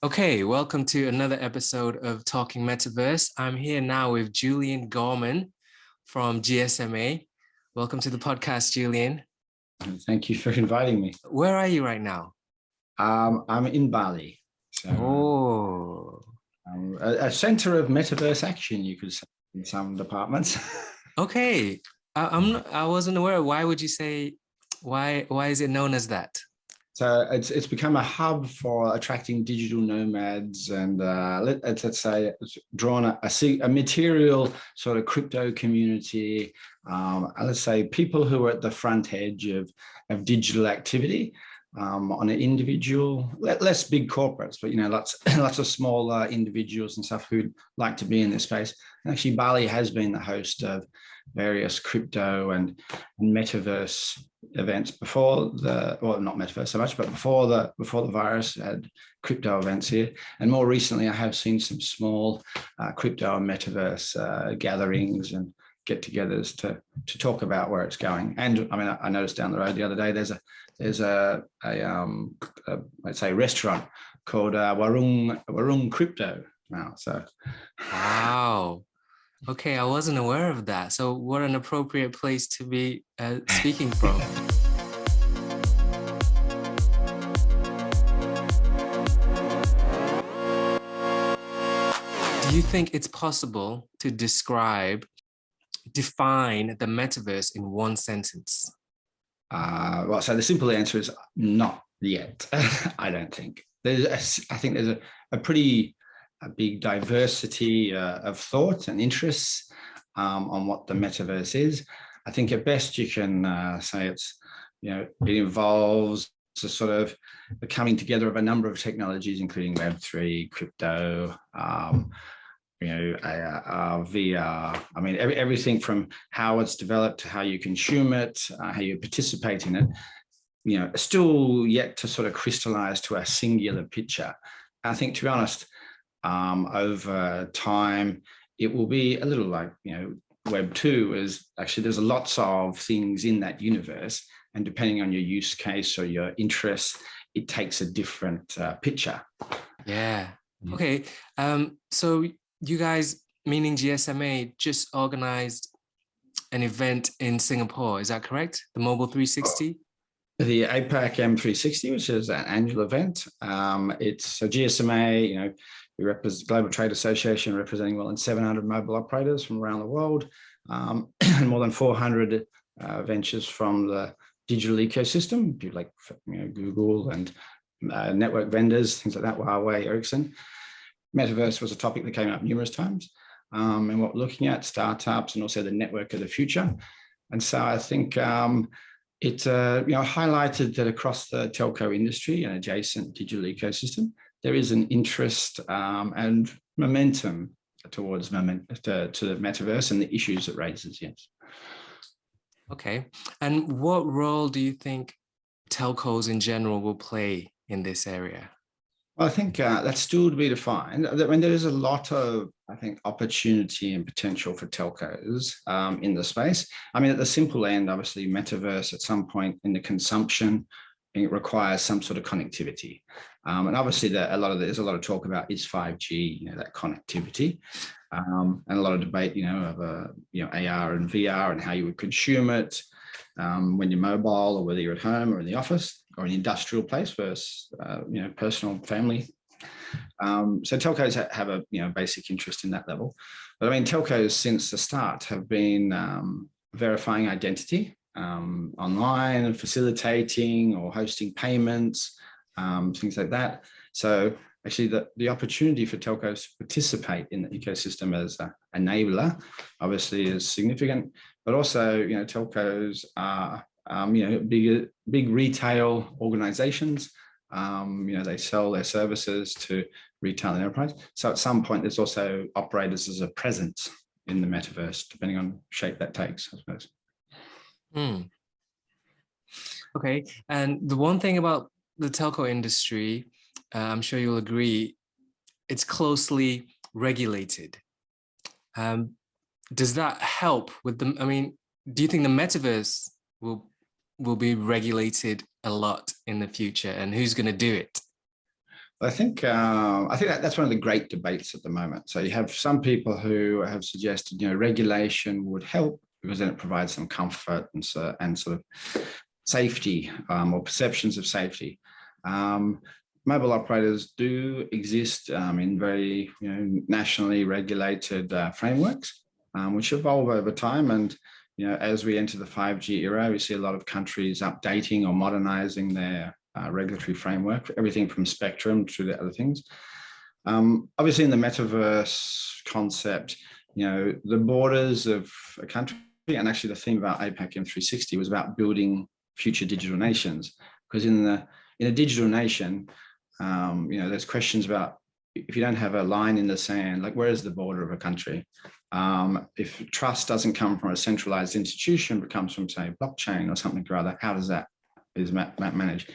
Okay, welcome to another episode of Talking Metaverse. I'm here now with Julian Gorman from GSMA. Welcome to the podcast, Julian. Thank you for inviting me. Where are you right now? I'm in Bali. So, a center of metaverse action, you could say, in some departments. Okay, I wasn't aware. Why would you say? Why is it known as that? So it's become a hub for attracting digital nomads, and let's say it's drawn a material sort of crypto community. Let's say people who are at the front edge of digital activity on an individual, less big corporates, but lots of smaller individuals and stuff who'd like to be in this space. And actually, Bali has been the host of various crypto and metaverse events before not metaverse so much, but before the virus, had crypto events here. And more recently, I have seen some small crypto and metaverse gatherings and get-togethers to talk about where it's going. And I mean, I noticed down the road the other day there's a let's say restaurant called Warung Crypto now. So wow. Okay, I wasn't aware of that. So what an appropriate place to be speaking from. Do you think it's possible to define the metaverse in one sentence? Well, so the simple answer is not yet. I don't think. I think there's a pretty big diversity of thought and interests on what the metaverse is. I think at best you can say it involves a sort of the coming together of a number of technologies, including Web3, crypto, VR. I mean, everything from how it's developed to how you consume it, how you participate in it, still yet to sort of crystallize to a singular picture. I think, to be honest, over time, it will be a little like, Web 2 is actually, there's lots of things in that universe. And depending on your use case or your interests, it takes a different picture. Yeah. Okay. So you guys, meaning GSMA, just organized an event in Singapore. Is that correct? The Mobile 360? The APAC M360, which is an annual event. It's a GSMA, we represent Global Trade Association, representing more than 700 mobile operators from around the world, and more than 400 ventures from the digital ecosystem, people like Google and network vendors, things like that, Huawei, Ericsson. Metaverse was a topic that came up numerous times, and what we're looking at, startups and also the network of the future. And so I think it highlighted that across the telco industry and adjacent digital ecosystem, there is an interest and momentum towards to the metaverse and the issues it raises. Yes. Okay. And what role do you think telcos in general will play in this area? Well, I think that's still to be defined. I mean, there is a lot of, I think, opportunity and potential for telcos in the space. I mean, at the simple end, obviously, metaverse at some point in the consumption, it requires some sort of connectivity. And obviously, there's a lot of talk about is 5G, that connectivity, and a lot of debate, of AR and VR and how you would consume it when you're mobile, or whether you're at home or in the office or an industrial place versus personal family. So telcos have a basic interest in that level. But I mean, telcos since the start have been verifying identity online, facilitating or hosting payments, things like that. So actually the opportunity for telcos to participate in the ecosystem as an enabler obviously is significant, but also, telcos are, big retail organizations. They sell their services to retail and enterprise. So at some point, there's also operators as a presence in the metaverse, depending on shape that takes, I suppose. Okay. And the one thing about the telco industry, I'm sure you'll agree, it's closely regulated. Does that help with the, do you think the metaverse will be regulated a lot in the future, and who's going to do it? I think that's one of the great debates at the moment. So you have some people who have suggested, regulation would help because then it provides some comfort and sort of safety or perceptions of safety. Mobile operators do exist in very nationally regulated frameworks, which evolve over time. And as we enter the 5G era, we see a lot of countries updating or modernizing their regulatory framework, everything from spectrum to the other things. Obviously, in the metaverse concept, the borders of a country, and actually the theme about APAC M360 was about building future digital nations, because in a digital nation, there's questions about if you don't have a line in the sand, like where is the border of a country? If trust doesn't come from a centralized institution, but comes from, say, blockchain or something or other, how does that is managed?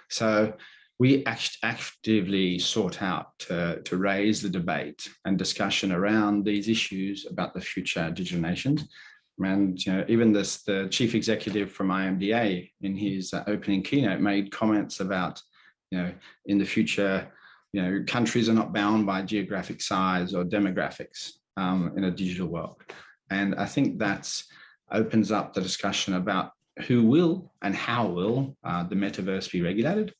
So we actively sought out to raise the debate and discussion around these issues about the future digital nations. And even the chief executive from IMDA in his opening keynote made comments about, in the future, countries are not bound by geographic size or demographics in a digital world. And I think that opens up the discussion about who will and how will the metaverse be regulated.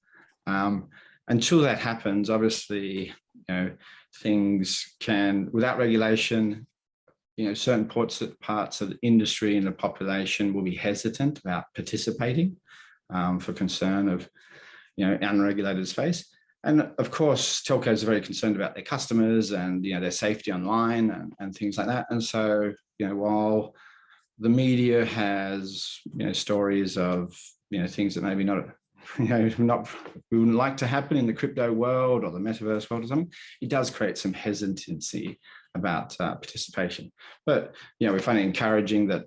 Until that happens, obviously, things can, without regulation, certain parts of the industry and the population will be hesitant about participating for concern of, unregulated space. And of course, telcos are very concerned about their customers and, their safety online and things like that. And so, while the media has, stories of, things that maybe not, we wouldn't like to happen in the crypto world or the metaverse world or something, it does create some hesitancy about participation. But, we find it encouraging that,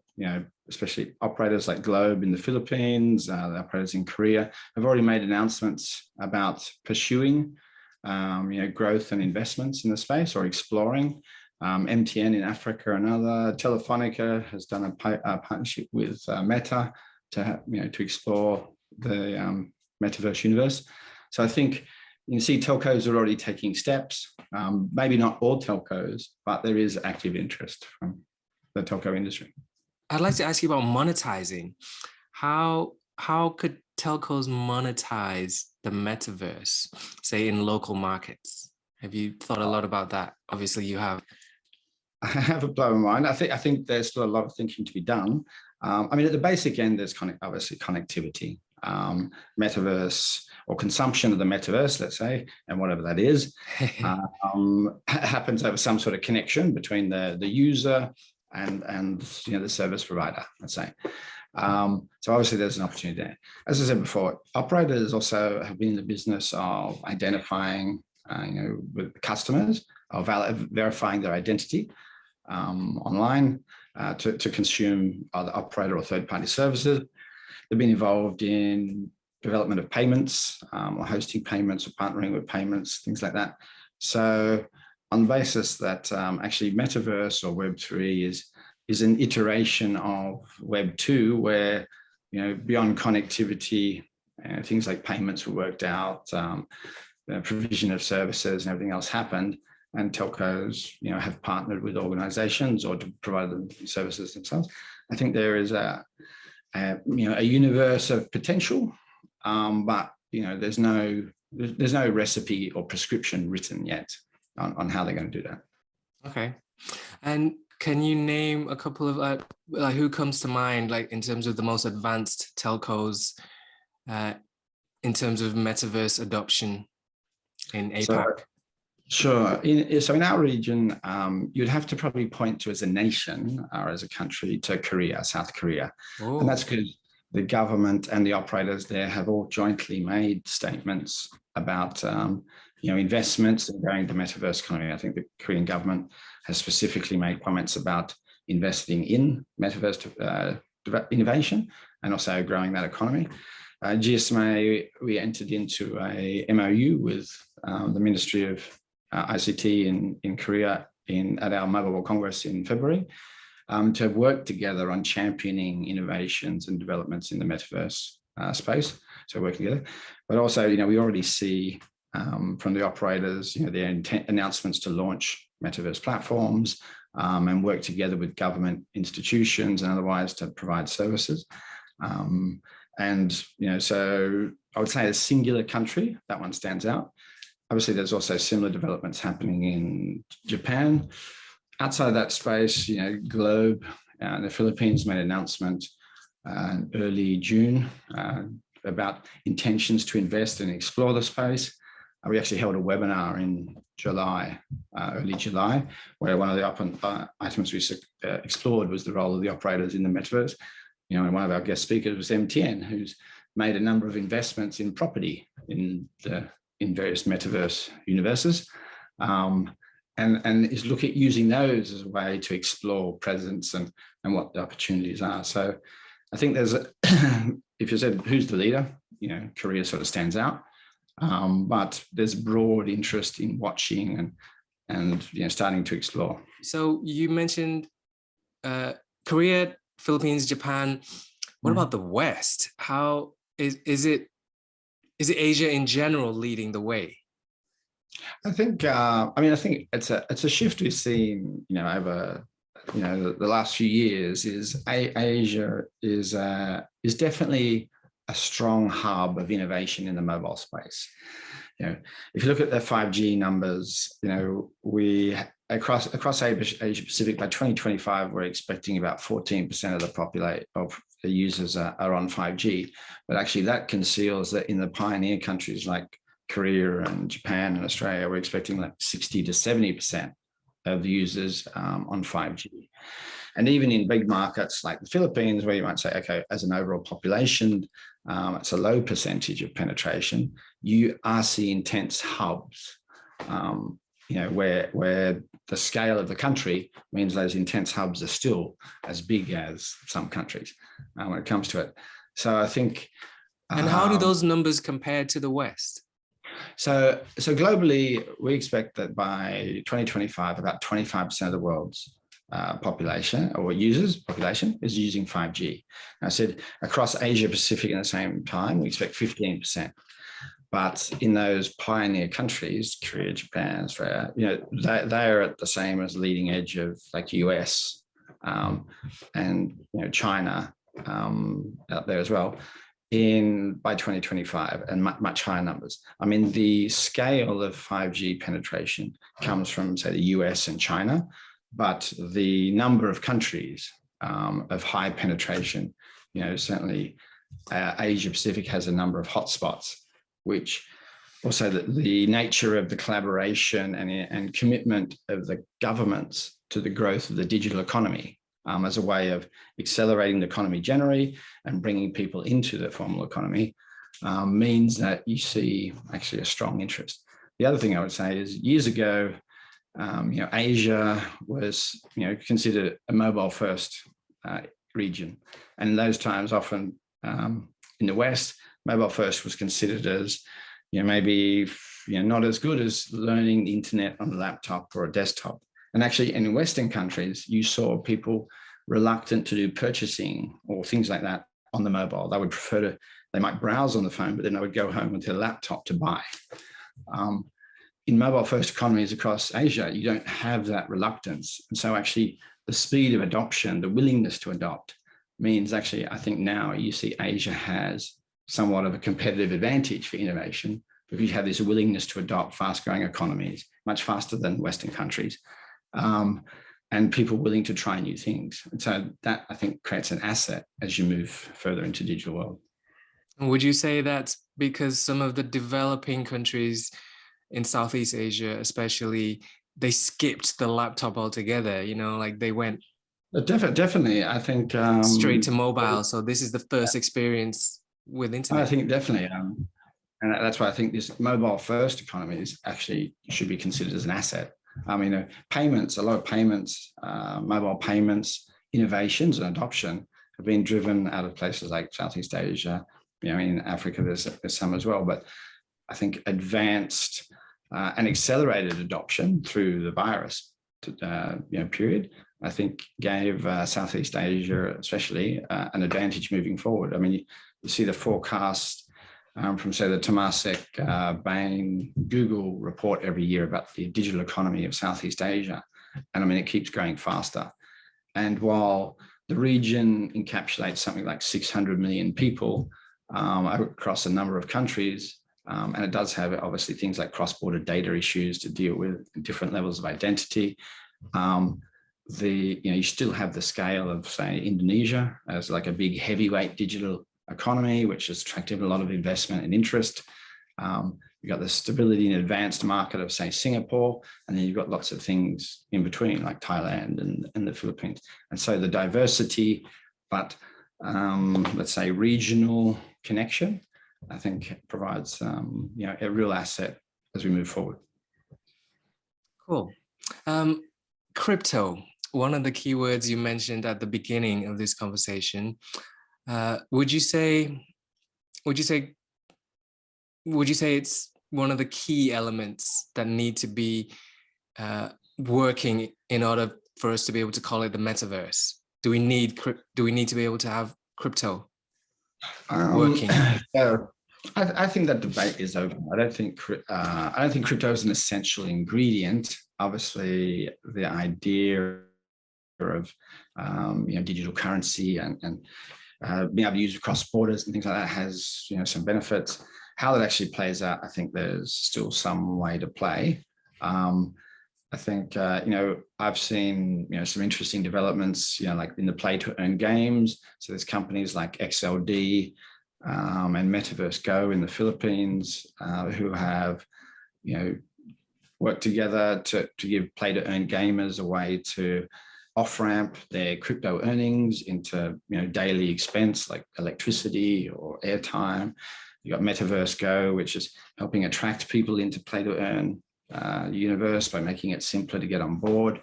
especially operators like Globe in the Philippines, the operators in Korea have already made announcements about pursuing, growth and investments in the space or exploring. MTN in Africa, another. Telefonica has done a partnership with Meta to explore the metaverse universe. So I think you can see telcos are already taking steps. Maybe not all telcos, but there is active interest from the telco industry. I'd like to ask you about monetizing. How could telcos monetize the metaverse, say in local markets? Have you thought a lot about that? Obviously, you have. I have a blow in mind. I think there's still a lot of thinking to be done. At the basic end, there's obviously connectivity, metaverse or consumption of the metaverse, let's say, and whatever that is, happens over some sort of connection between the user and the service provider, let's say. So obviously there's an opportunity there. As I said before, operators also have been in the business of identifying, with customers, of verifying their identity online to consume either operator or third-party services. They've been involved in development of payments, or hosting payments or partnering with payments, things like that. So on the basis that actually Metaverse or Web3 is an iteration of Web2, where beyond connectivity, things like payments were worked out, the provision of services and everything else happened, and telcos have partnered with organizations or to provide them services themselves. I think there is a universe of potential, but there's no recipe or prescription written yet on how they're going to do that. Okay. And can you name a couple of who comes to mind, like in terms of the most advanced telcos, in terms of metaverse adoption in APAC? Sure. In our region, you'd have to probably point to as a nation or as a country to Korea, South Korea. Oh. And that's because the government and the operators there have all jointly made statements about investments in going to metaverse economy. I think the Korean government has specifically made comments about investing in metaverse innovation and also growing that economy. GSMA, we entered into a MOU with the Ministry of ICT in Korea at our Mobile World Congress in February to have worked together on championing innovations and developments in the metaverse space. So working together, but also, we already see from the operators, their announcements to launch metaverse platforms and work together with government institutions and otherwise to provide services. So I would say a singular country, that one stands out. Obviously, there's also similar developments happening in Japan. Outside of that space, Globe, the Philippines made an announcement early June about intentions to invest and explore the space. We actually held a webinar in July, early July, where one of the items we explored was the role of the operators in the metaverse. And one of our guest speakers was MTN, who's made a number of investments in property in various metaverse universes, and is looking at using those as a way to explore presence and what the opportunities are. So I think there's if you said who's the leader, Korea sort of stands out, but there's broad interest in watching and starting to explore. So you mentioned Korea, Philippines, Japan. What about the West? How is it Asia in general leading the way? I think I think it's a shift we've seen over the last few years. Is Asia is definitely a strong hub of innovation in the mobile space. If you look at the 5G numbers, we across Asia Pacific by 2025, we're expecting about 14% of the users are on 5G. But actually that conceals that in the pioneer countries like Korea and Japan and Australia, we're expecting like 60 to 70% of the users on 5G. And even in big markets like the Philippines, where you might say, okay, as an overall population, it's a low percentage of penetration, you are seeing intense hubs, where the scale of the country means those intense hubs are still as big as some countries when it comes to it. So I think... And how do those numbers compare to the West? So globally, we expect that by 2025, about 25% of the world's population or users population is using 5G. And I said across Asia Pacific at the same time, we expect 15%. But in those pioneer countries, Korea, Japan, Australia, they are at the same as leading edge of like US and China out there as well by 2025, and much higher numbers. I mean, the scale of 5G penetration comes from, say, the US and China, but the number of countries of high penetration, certainly Asia Pacific has a number of hotspots, which also the nature of the collaboration and commitment of the governments to the growth of the digital economy as a way of accelerating the economy generally and bringing people into the formal economy means that you see actually a strong interest. The other thing I would say is years ago, Asia was, considered a mobile first region. And in those times, often in the West, mobile first was considered as, maybe, not as good as learning the internet on a laptop or a desktop. And actually in Western countries, you saw people reluctant to do purchasing or things like that on the mobile. They would they might browse on the phone, but then they would go home with their laptop to buy. In mobile first economies across Asia, you don't have that reluctance. And so actually the speed of adoption, the willingness to adopt means actually, I think now you see Asia has somewhat of a competitive advantage for innovation because you have this willingness to adopt fast growing economies, much faster than Western countries. And people willing to try new things. And so that, I think, creates an asset as you move further into the digital world. Would you say that's because some of the developing countries in Southeast Asia, especially, they skipped the laptop altogether, like they went... Definitely, I think... straight to mobile. So this is the first experience with internet. I think definitely. And that's why I think this mobile first economies actually should be considered as an asset. I mean, payments, a lot of payments, mobile payments, innovations and adoption have been driven out of places like Southeast Asia. In Africa, there's some as well. But I think advanced and accelerated adoption through the virus period, I think gave Southeast Asia, especially, an advantage moving forward. I mean, you see the forecast from say the Temasek, Bain, Google report every year about the digital economy of Southeast Asia. And I mean, it keeps growing faster. And while the region encapsulates something like 600 million people across a number of countries, and it does have obviously things like cross-border data issues to deal with, different levels of identity. You still have the scale of, say, Indonesia as like a big heavyweight digital economy, which has attracted a lot of investment and interest. You've got the stability and advanced market of, say, Singapore, and then you've got lots of things in between, like Thailand and the Philippines. And so the diversity, but let's say regional connection, I think provides a real asset as we move forward. Cool. Crypto, one of the keywords you mentioned at the beginning of this conversation. Would you say it's one of the key elements that need to be working in order for us to be able to call it the metaverse? Do we need to be able to have crypto working? I think that debate is open. I don't think crypto is an essential ingredient. Obviously, the idea of digital currency and being able to use across borders and things like that has some benefits. How that actually plays out, I think there's still some way to play. I think I've seen some interesting developments, like in the play to earn games. So there's companies like XLD and Metaverse Go in the Philippines who have worked together to give play to earn gamers a way to off-ramp their crypto earnings into daily expense like electricity or airtime. You got Metaverse Go, which is helping attract people into play to earn universe by making it simpler to get on board.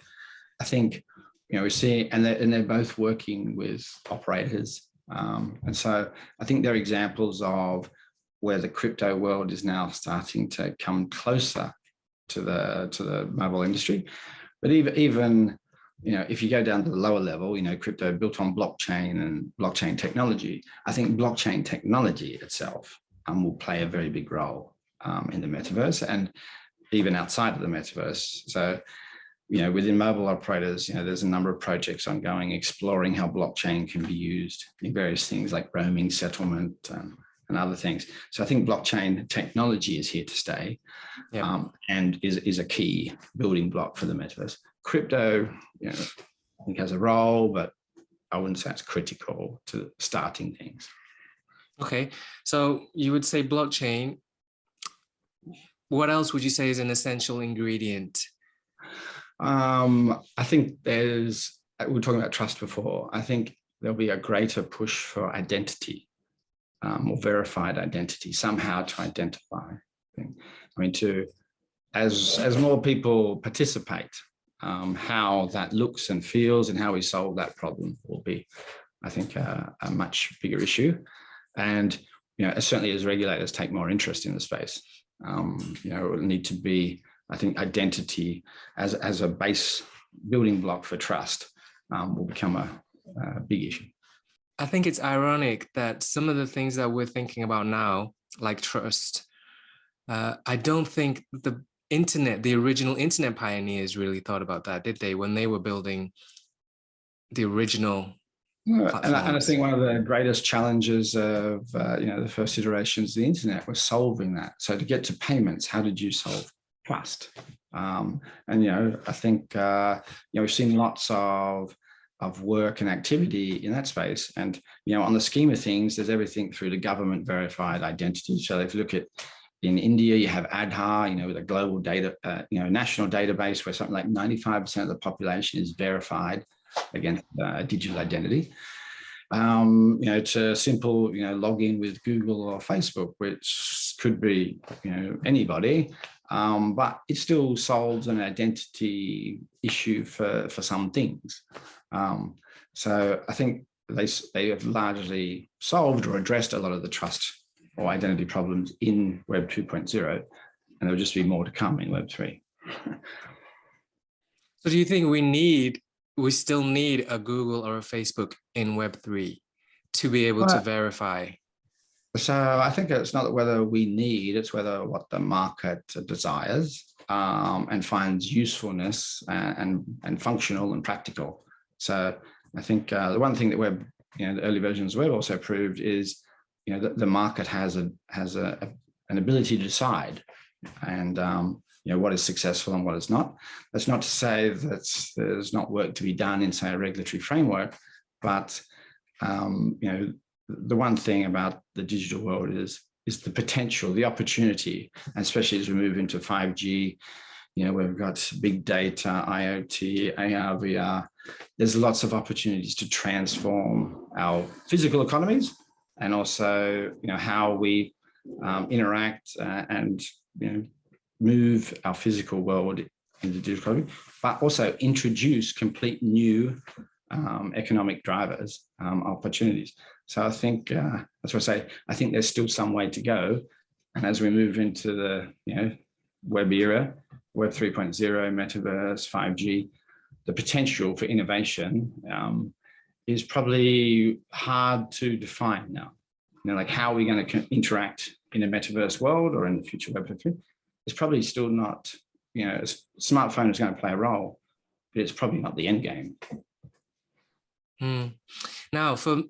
I think we see, and they're both working with operators, and so I think they're examples of where the crypto world is now starting to come closer to the mobile industry. But even if you go down to the lower level, crypto built on blockchain and blockchain technology, I think blockchain technology itself will play a very big role in the metaverse and even outside of the metaverse. So, within mobile operators, there's a number of projects ongoing exploring how blockchain can be used in various things like roaming settlement and other things. So I think blockchain technology is here to stay, and is a key building block for the metaverse. Crypto, I think has a role, but I wouldn't say it's critical to starting things. Okay, so you would say blockchain. What else would you say is an essential ingredient? I think we were talking about trust before. I think there'll be a greater push for identity, or verified identity, somehow to identify. As more people participate, how that looks and feels and how we solve that problem will be, I think, a much bigger issue. And certainly as regulators take more interest in the space, it will need to be, I think, identity as a base building block for trust will become a big issue. I think it's ironic that some of the things that we're thinking about now, like trust, I don't think the original internet pioneers really thought about that, did they, when they were building the original platforms? And I think one of the greatest challenges of the first iterations of the internet was solving that. So to get to payments, how did you solve trust? I think we've seen lots of work and activity in that space. And on the scheme of things, there's everything through to government verified identity. So if you look at in India, you have Aadhaar, with a global data, national database where something like 95% of the population is verified against digital identity. To simple, log in with Google or Facebook, which could be, anybody, but it still solves an identity issue for some things. So I think they have largely solved or addressed a lot of the trust or identity problems in Web 2.0, and there'll just be more to come in Web 3. So do you think we still need a Google or a Facebook in Web 3 to be able to verify? So I think it's not whether we need, it's whether what the market desires and finds usefulness and functional and practical. So I think the one thing that web, the early versions of web also proved is, the market has an ability to decide, and what is successful and what is not. That's not to say that there's not work to be done in, say, a regulatory framework, but the one thing about the digital world is the potential, the opportunity, and especially as we move into 5G, we've got big data, IoT, AR, VR. There's lots of opportunities to transform our physical economies, and also, how we interact and move our physical world into digital economy, but also introduce complete new economic drivers, opportunities. So I think that's what I say. I think there's still some way to go, and as we move into the web era, Web 3.0, Metaverse, 5G, the potential for innovation is probably hard to define now. Like how are we going to interact in a Metaverse world or in the future Web 3? It's probably still not. A smartphone is going to play a role, but it's probably not the end game. Now, for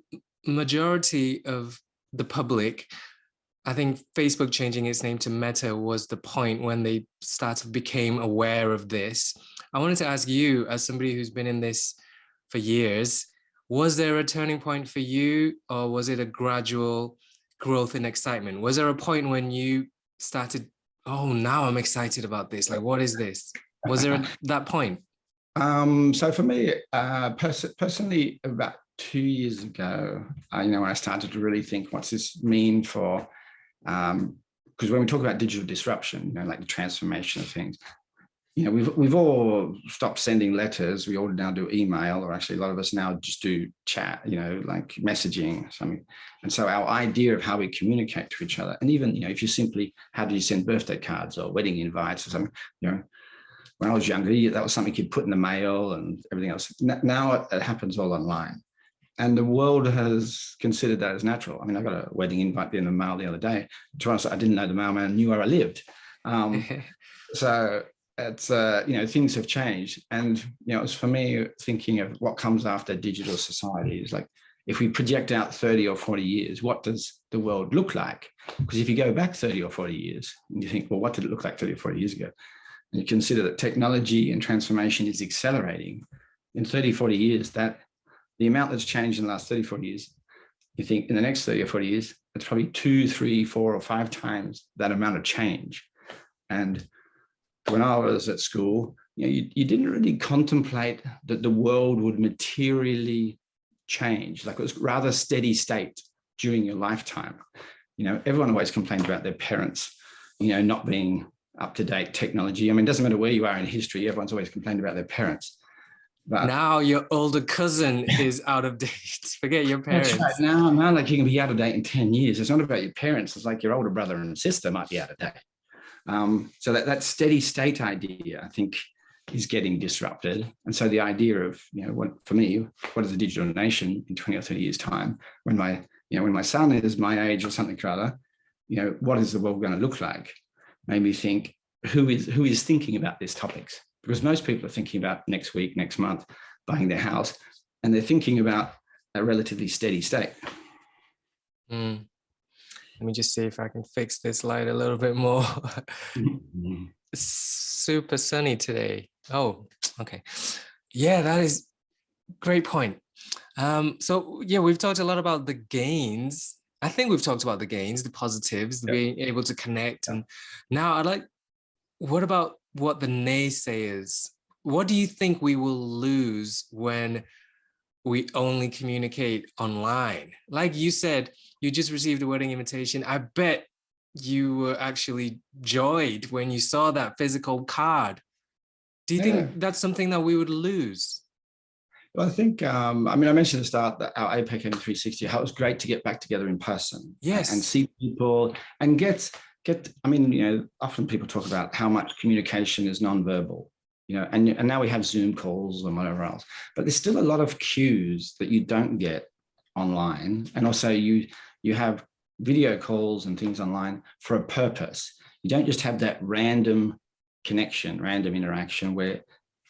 majority of the public, I think Facebook changing its name to Meta was the point when they became aware of this. I wanted to ask you, as somebody who's been in this for years, was there a turning point for you, or was it a gradual growth in excitement? Was there a point when you started, oh, now I'm excited about this? Like, what is this? Was there that point? So for me, personally, about 2 years ago, when I started to really think, what's this mean for, because when we talk about digital disruption, like the transformation of things, we've all stopped sending letters. We all now do email, or actually a lot of us now just do chat, like messaging, something. And so our idea of how we communicate to each other, and even, if you simply, how do you send birthday cards or wedding invites or something, when I was younger, that was something you'd put in the mail and everything else. Now it happens all online. And the world has considered that as natural. I mean, I got a wedding invite in the mail the other day. To be honest, I didn't know the mailman knew where I lived. So it's, things have changed. And, it's for me thinking of what comes after digital society is like, if we project out 30 or 40 years, what does the world look like? Because if you go back 30 or 40 years and you think, well, what did it look like 30 or 40 years ago? And you consider that technology and transformation is accelerating in 30, 40 years, that the amount that's changed in the last 30, 40 years, you think in the next 30 or 40 years, it's probably 2, 3, 4, or 5 times that amount of change. And when I was at school, you didn't really contemplate that the world would materially change. Like, it was rather steady state during your lifetime. Everyone always complained about their parents, not being up-to-date technology. I mean, it doesn't matter where you are in history, everyone's always complained about their parents. But now your older cousin is out of date. Forget your parents. That's right. Now, like, you can be out of date in 10 years. It's not about your parents. It's like your older brother and sister might be out of date. So that steady state idea, I think, is getting disrupted. And so the idea of, for me, what is a digital nation in 20 or 30 years time, when my son is my age or something or other, what is the world going to look like? Made me think, who is thinking about these topics? Because most people are thinking about next week, next month, buying their house, and they're thinking about a relatively steady state. Let me just see if I can fix this light a little bit more. It's super sunny today. Oh, okay. Yeah, that is great point. So yeah, we've talked a lot about the gains. I think we've talked about the gains, the positives, being able to connect. And now what about what the naysayers? What do you think we will lose when we only communicate online? Like you said, you just received a wedding invitation. I bet you were actually joyed when you saw that physical card. Do you think that's something that we would lose? Well, I think, I mentioned at the start that our APEC M360, how it was great to get back together in person. Yes. And see people and get, often people talk about how much communication is nonverbal, and now we have Zoom calls and whatever else, but there's still a lot of cues that you don't get online. And also you have video calls and things online for a purpose. You don't just have that random connection, random interaction where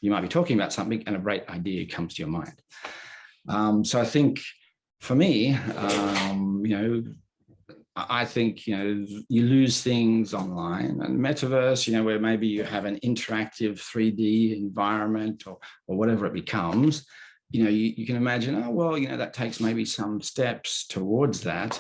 you might be talking about something and a great idea comes to your mind. So I think for me, I think, you lose things online, and metaverse, where maybe you have an interactive 3D environment or whatever it becomes, you can imagine, oh, well, that takes maybe some steps towards that.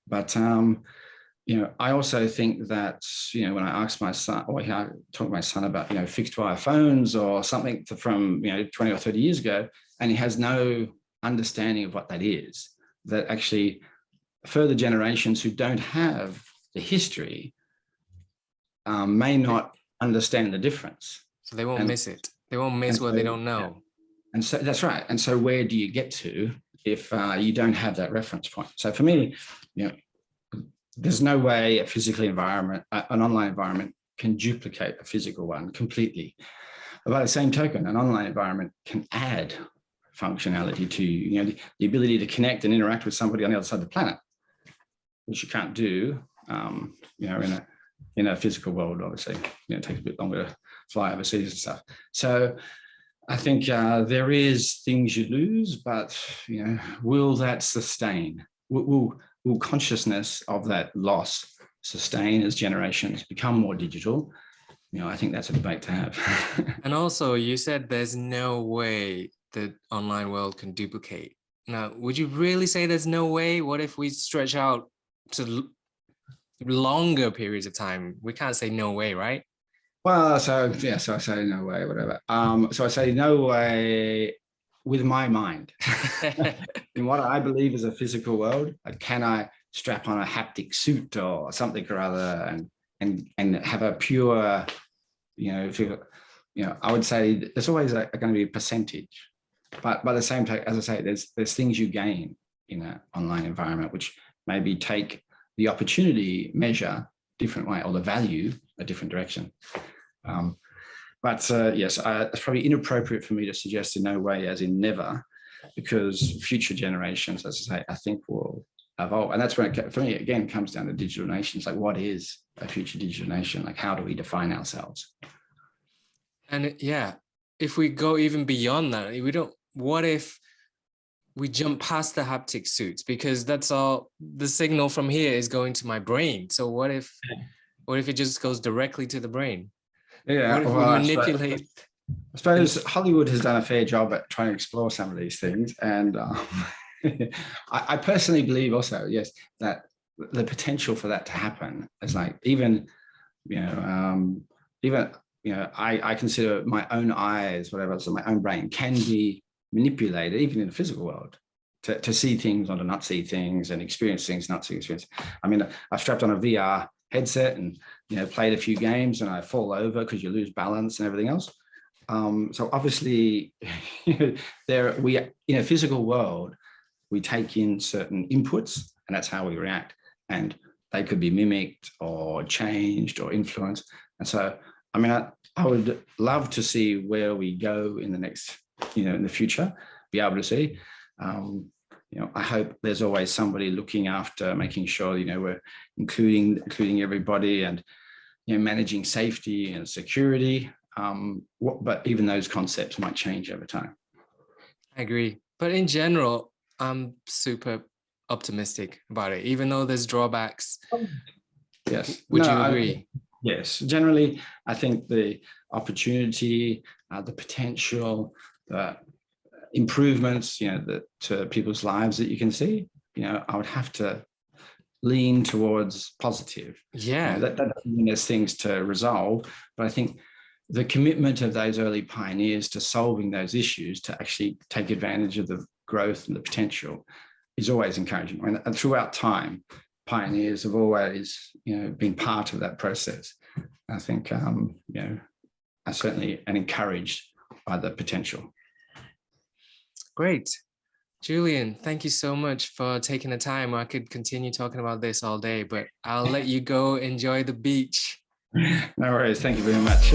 But, I also think that, when I ask my son, or I talk to my son about, fixed wire phones or something from, 20 or 30 years ago, and he has no understanding of what that is, that actually further generations who don't have the history may not understand the difference. So they won't miss it. They won't miss what they don't know. Yeah. And so that's right. And so where do you get to if you don't have that reference point? So for me, there's no way a physical environment, an online environment can duplicate a physical one completely. But by the same token, an online environment can add functionality to you, the ability to connect and interact with somebody on the other side of the planet, which you can't do, in a physical world. Obviously, it takes a bit longer to fly overseas and stuff. So I think there is things you lose, but will that sustain? Will consciousness of that loss sustain as generations become more digital? I think that's a debate to have. And also, you said there's no way the online world can duplicate. Now, would you really say there's no way? What if we stretch out to longer periods of time? We can't say no way, right? Well, so I say no way, whatever. So I say no way with my mind. In what I believe is a physical world, can I strap on a haptic suit or something or other and have a pure, I would say there's always going to be a percentage. But by the same time, as I say, there's things you gain in an online environment, which maybe take the opportunity measure different way, or the value a different direction. Yes, it's probably inappropriate for me to suggest in no way, as in never, because future generations, as I say, I think will evolve. And that's when it, for me, again, comes down to digital nations. Like, what is a future digital nation? Like, how do we define ourselves? And if we go even beyond that, what if we jump past the haptic suits? Because that's all, the signal from here is going to my brain. So what if it just goes directly to the brain? Yeah, what if we manipulate? I suppose Hollywood has done a fair job at trying to explore some of these things. And I personally believe also, yes, that the potential for that to happen is like, I consider my own eyes, whatever, so my own brain can be manipulated, even in the physical world, to see things or to not see things, and experience things, not see experience. I mean, I've strapped on a VR headset and played a few games, and I fall over because you lose balance and everything else. So obviously, in a physical world, we take in certain inputs, and that's how we react, and they could be mimicked or changed or influenced. And so, I mean, I would love to see where we go in the next, in the future, be able to see. I hope there's always somebody looking after making sure, we're including everybody, and, managing safety and security. But even those concepts might change over time. I agree. But in general, I'm super optimistic about it, even though there's drawbacks. Yes. Would you agree? Yes. Generally, I think the opportunity, the potential, the improvements, to people's lives that you can see, I would have to lean towards positive. Yeah. That doesn't mean there's things to resolve, but I think the commitment of those early pioneers to solving those issues, to actually take advantage of the growth and the potential, is always encouraging. And throughout time, pioneers have always, been part of that process. I think, I certainly am encouraged by the potential. Great. Julian, thank you so much for taking the time. I could continue talking about this all day, but I'll let you go enjoy the beach. No worries. Thank you very much.